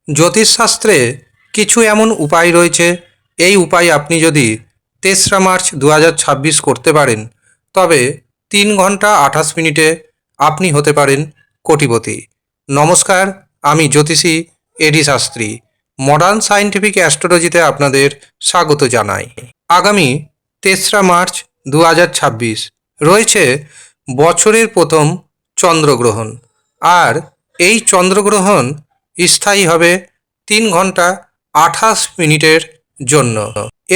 জ্যোতিষশাস্ত্রে কিছু এমন উপায় রয়েছে, এই উপায় আপনি যদি 3রা মার্চ 2026 করতে পারেন, তবে 3 ঘন্টা 28 মিনিটে আপনি হতে পারেন কোটিপতি। নমস্কার, আমি জ্যোতিষী এডি শাস্ত্রী। মডার্ন সায়েন্টিফিক অ্যাস্ট্রোলজিতে আপনাদের স্বাগত জানাই। আগামী 3রা মার্চ 2026 রয়েছে বছরের প্রথম চন্দ্রগ্রহণ, আর এই চন্দ্রগ্রহণ স্থায়ী হবে 3 ঘন্টা 28 মিনিটের জন্য।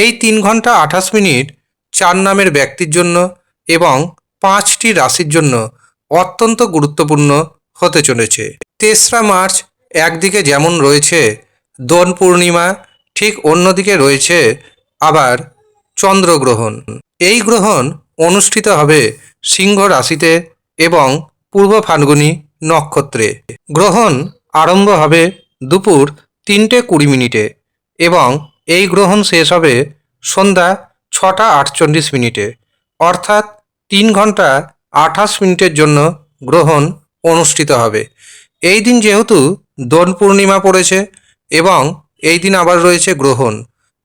এই 3 ঘন্টা 28 মিনিট 4 নামের ব্যক্তির জন্য এবং 5টি রাশির জন্য অত্যন্ত গুরুত্বপূর্ণ হতে চলেছে। 3রা মার্চ একদিকে যেমন রয়েছে দোল পূর্ণিমা, ঠিক অন্যদিকে রয়েছে আবার চন্দ্রগ্রহণ। এই গ্রহণ অনুষ্ঠিত হবে সিংহ রাশিতে এবং পূর্ব ফাল্গুনী নক্ষত্রে। গ্রহণ আরম্ভ হবে দুপুর 3:20 এবং এই গ্রহণ শেষ হবে সন্ধ্যা 6:48 অর্থাৎ 3 ঘন্টা 28 মিনিটের জন্য গ্রহণ অনুষ্ঠিত হবে। এই দিন যেহেতু দোল পূর্ণিমা পড়েছে এবং এই দিন আবার রয়েছে গ্রহণ।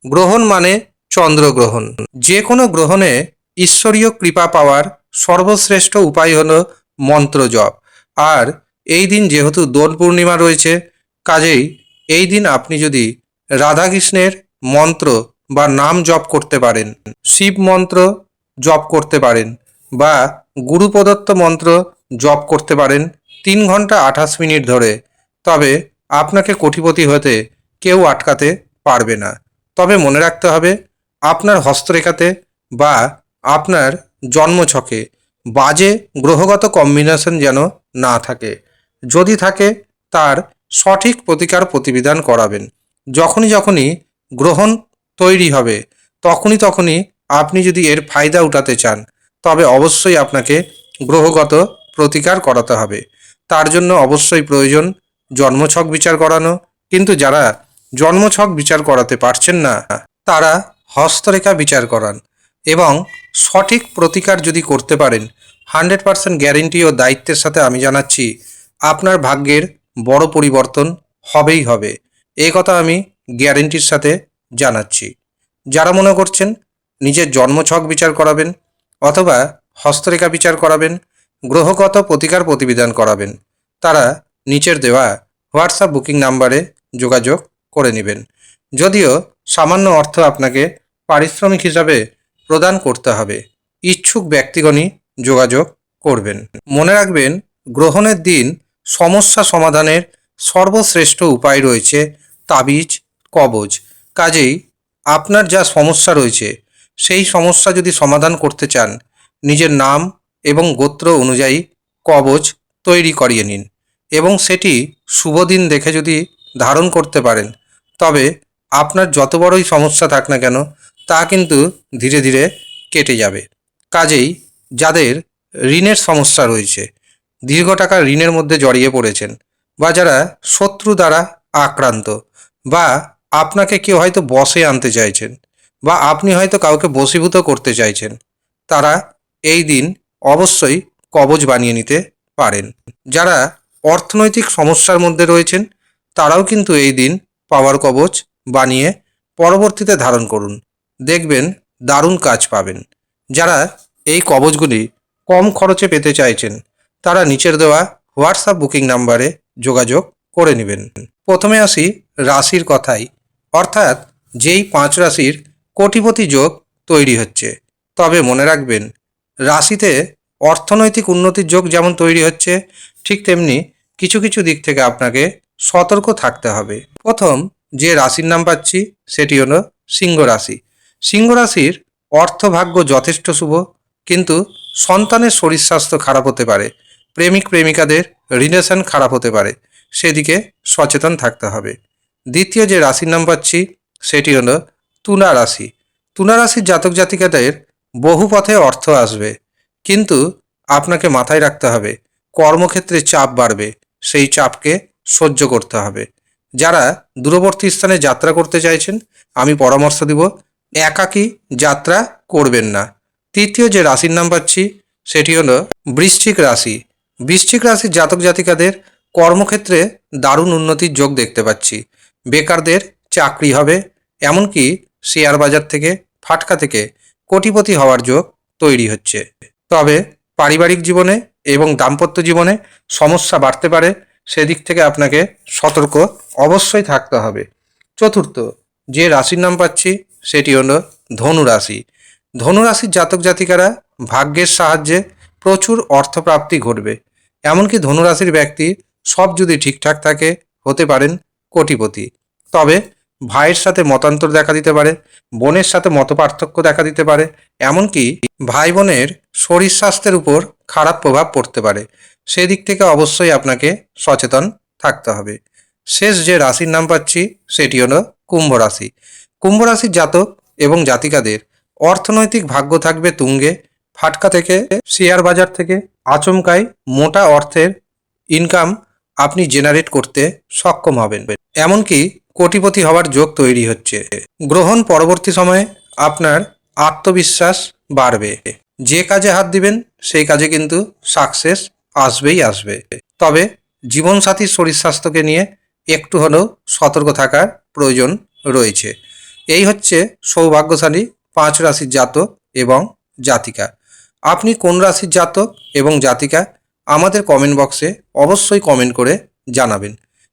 গ্রহণ মানে চন্দ্রগ্রহণ। যে কোনো গ্রহণে ঈশ্বরীয় কৃপা পাওয়ার সর্বশ্রেষ্ঠ উপায় হলো মন্ত্র জপ। আর এই দিন যেহেতু দোল পূর্ণিমা রয়েছে, কাজেই এই দিন আপনি যদি রাধাকৃষ্ণের মন্ত্র বা নাম জপ করতে পারেন, শিব মন্ত্র জপ করতে পারেন বা গুরু প্রদত্ত মন্ত্র জপ করতে পারেন 3 ঘন্টা 28 মিনিট ধরে, তবে আপনাকে কোটিপতি হতে কেউ আটকাতে পারবে না। তবে মনে রাখতে হবে, আপনার হস্তরেখাতে বা আপনার জন্মছকে বাজে গ্রহগত কম্বিনেশন যেন না থাকে। যদি থাকে তার সঠিক প্রতিকার প্রতিবিধান করাবেন। যখনই গ্রহণ তৈরি হবে তখনই আপনি যদি এর ফায়দা উঠাতে চান, তবে অবশ্যই আপনাকে গ্রহগত প্রতিকার করাতে হবে। তার জন্য অবশ্যই প্রয়োজন জন্মছক বিচার করানো। কিন্তু যারা জন্মছক বিচার করাতে পারছেন না, তারা হস্তরেখা বিচার করান এবং সঠিক প্রতিকার যদি করতে পারেন, 100% গ্যারেন্টি ও দায়িত্বের সাথে আমি জানাচ্ছি আপনার ভাগ্যের বড় পরিবর্তন হবেই হবে। এই কথা আমি গ্যারেন্টির সাথে জানাচ্ছি। যারা মনে করছেন নিজের জন্মছক বিচার করাবেন অথবা হস্তরেখা বিচার করাবেন, গ্রহগত প্রতিকার প্রতিবিধান করাবেন, তারা নিচের দেওয়া হোয়াটসঅ্যাপ বুকিং নাম্বারে যোগাযোগ করে নেবেন। যদিও সামান্য অর্থ আপনাকে পারিশ্রমিক হিসাবে প্রদান করতে হবে। ইচ্ছুক ব্যক্তিগণই যোগাযোগ করবেন। মনে রাখবেন, গ্রহণের দিন সমস্যা সমাধানের সর্বশ্রেষ্ঠ উপায় রয়েছে তাবিজ, কবজ। কাজেই আপনার যা সমস্যা রয়েছে সেই সমস্যা যদি সমাধান করতে চান, নিজের নাম এবং গোত্র অনুযায়ী কবজ তৈরি করিয়ে নিন এবং সেটি শুভ দিন দেখে যদি ধারণ করতে পারেন, তবে আপনার যত বড়ই সমস্যা থাক না কেন তা কিন্তু ধীরে ধীরে কেটে যাবে। কাজেই যাদের ঋণের সমস্যা রয়েছে, দীর্ঘ টাকার ঋণের মধ্যে জড়িয়ে পড়েছেন, বা যারা শত্রু দ্বারা আক্রান্ত, বা আপনাকে কেউ হয়তো বশে আনতে চাইছেন, বা আপনি হয়তো কাউকে বশীভূত করতে চাইছেন, তারা এই দিন অবশ্যই কবজ বানিয়ে নিতে পারেন। যারা অর্থনৈতিক সমস্যার মধ্যে রয়েছেন, তারাও কিন্তু এই দিন পাওয়ার কবজ বানিয়ে পরবর্তীতে ধারণ করুন, দেখবেন দারুণ কাজ পাবেন। যারা এই কবজগুলি কম খরচে পেতে চাইছেন, তারা নিচের দেওয়া হোয়াটসঅ্যাপ বুকিং নাম্বারে যোগাযোগ করে নেবেন। প্রথমে আসি রাশির কথায়, অর্থাৎ যেই 5 রাশির কোটিপতি যোগ তৈরি হচ্ছে। তবে মনে রাখবেন, রাশিতে অর্থনৈতিক উন্নতির যোগ যেমন তৈরি হচ্ছে, ঠিক তেমনি কিছু কিছু দিক থেকে আপনাকে সতর্ক থাকতে হবে। প্রথম যে রাশির নাম পাচ্ছি সেটি হলো সিংহ রাশি। সিংহ রাশির অর্থভাগ্য যথেষ্ট শুভ, কিন্তু সন্তানের শরীর স্বাস্থ্য খারাপ হতে পারে, প্রেমিক প্রেমিকাদের রিলেশন খারাপ হতে পারে, সেদিকে সচেতন থাকতে হবে। দ্বিতীয় যে রাশির নাম পাচ্ছি সেটি হলো তুলা রাশি। তুলা রাশির জাতক জাতিকাদের বহু পথে অর্থ আসবে, কিন্তু আপনাকে মাথায় রাখতে হবে কর্মক্ষেত্রে চাপ বাড়বে, সেই চাপকে সহ্য করতে হবে। যারা দূরবর্তী স্থানে যাত্রা করতে চাইছেন, আমি পরামর্শ দিব একাকী যাত্রা করবেন না। তৃতীয় যে রাশির নাম পাচ্ছি সেটি হলো বৃশ্চিক রাশি। বৃশ্চিক রাশির জাতক জাতিকাদের কর্মক্ষেত্রে দারুণ উন্নতির যোগ দেখতে পাচ্ছি। বেকারদের চাকরি হবে, এমনকি শেয়ার বাজার থেকে ফাটকা থেকে কোটিপতি হওয়ার যোগ তৈরি হচ্ছে। তবে পারিবারিক জীবনে এবং দাম্পত্য জীবনে সমস্যা বাড়তে পারে, সেদিক থেকে আপনাকে সতর্ক অবশ্যই থাকতে হবে। চতুর্থ যে রাশির নাম পাচ্ছি সেটি হলো ধনু রাশি। ধনু রাশির জাতক জাতিকারা ভাগ্যের সাহায্যে প্রচুর অর্থপ্রাপ্তি ঘটবে। এমনকি ধনু রাশির ব্যক্তি সব যদি ঠিকঠাক থাকে হতে পারেন কোটিপতি। তবে ভাইয়ের সাথে মতান্তর দেখা দিতে পারে, বোনের সাথে মতপার্থক্য দেখা দিতে পারে, এমনকি ভাই বোনের শরীর স্বাস্থ্যের উপর খারাপ প্রভাব পড়তে পারে। সেদিক থেকে অবশ্যই আপনাকে সচেতন থাকতে হবে। শেষ যে রাশির নাম পাচ্ছি সেটি হলো কুম্ভ রাশি। কুম্ভ রাশির জাতক এবং জাতিকাদের অর্থনৈতিক ভাগ্য থাকবে তুঙ্গে। ফাটকা থেকে, শেয়ার বাজার থেকে আচমকাই মোটা অর্থের ইনকাম আপনি জেনারেট করতে সক্ষম হবেন, এমনকি কোটিপতি হওয়ার যোগ তৈরি হচ্ছে। গ্রহণ পরবর্তী সময়ে আপনার আত্মবিশ্বাস বাড়বে। যে কাজে হাত দিবেন সেই কাজে কিন্তু সাকসেস আসবেই আসবে। তবে জীবনসাথীর শরীর স্বাস্থ্যকে নিয়ে একটু হলেও সতর্ক থাকার প্রয়োজন রয়েছে। এই হচ্ছে সৌভাগ্যশালী 5 রাশির জাতক এবং জাতিকা। আপনি কোন রাশির জাতক এবং জাতিকা আমাদের কমেন্ট বক্সে অবশ্যই কমেন্ট করে জানাবেন।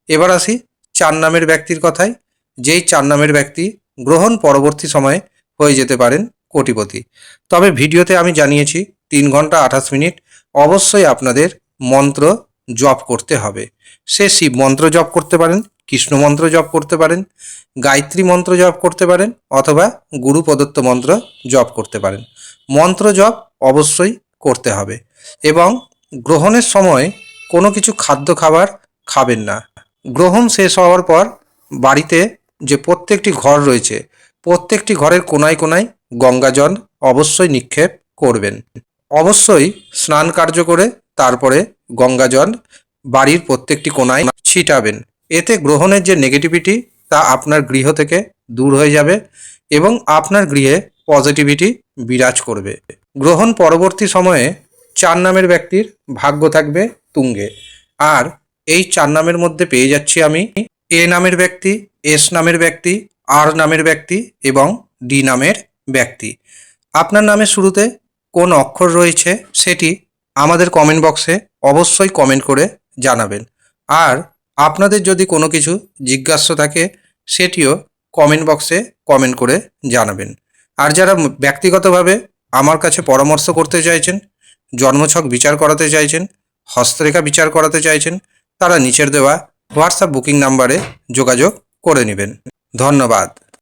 এবার আসি 4 নামের ব্যক্তির কথায়। যেই 4 নামের ব্যক্তি গ্রহণ পরবর্তী সময়ে হয়ে যেতে পারেন কোটিপতি। তবে ভিডিওতে আমি জানিয়েছি 3 ঘন্টা 28 মিনিট অবশ্যই আপনাদের মন্ত্র জপ করতে হবে। সে শিব মন্ত্র জপ করতে পারেন, কৃষ্ণ মন্ত্র জপ করতে পারেন, গায়ত্রী মন্ত্র জপ করতে পারেন, অথবা গুরু প্রদত্ত মন্ত্র জপ করতে পারেন। মন্ত্র জপ অবশ্যই করতে হবে এবং গ্রহণের সময় কোনো কিছু খাদ্য খাবার খাবেন না। গ্রহণ শেষ হওয়ার পর বাড়িতে যে প্রত্যেকটি ঘর রয়েছে প্রত্যেকটি ঘরের কোনায় কোনায় গঙ্গা জল অবশ্যই নিক্ষেপ করবেন। অবশ্যই স্নান কার্য করে তারপরে গঙ্গা জল বাড়ির প্রত্যেকটি কোনায় ছিটাবেন। এতে গ্রহণের যে নেগেটিভিটি তা আপনার গৃহ থেকে দূর হয়ে যাবে এবং আপনার গৃহে পজিটিভিটি বিরাজ করবে। গ্রহণ পরবর্তী সময়ে 4 নামের ব্যক্তির ভাগ্য থাকবে তুঙ্গে। আর এই 4 নামের মধ্যে পেয়ে যাচ্ছি আমি এ নামের ব্যক্তি, এস নামের ব্যক্তি, আর নামের ব্যক্তি এবং ডি নামের ব্যক্তি। আপনার নামের শুরুতে কোন অক্ষর রয়েছে সেটি আমাদের কমেন্ট বক্সে অবশ্যই কমেন্ট করে জানাবেন। আর আপনাদের যদি কোনো কিছু জিজ্ঞাসা থাকে সেটিও কমেন্ট বক্সে কমেন্ট করে জানাবেন। আর যারা ব্যক্তিগতভাবে আমার কাছে পরামর্শ করতে চাইছেন, জন্মছক বিচার করাতে চাইছেন, হস্তরেখা বিচার করাতে চাইছেন, তারা নিচের দেওয়া হোয়াটসঅ্যাপ বুকিং নাম্বারে যোগাযোগ করে নেবেন। ধন্যবাদ।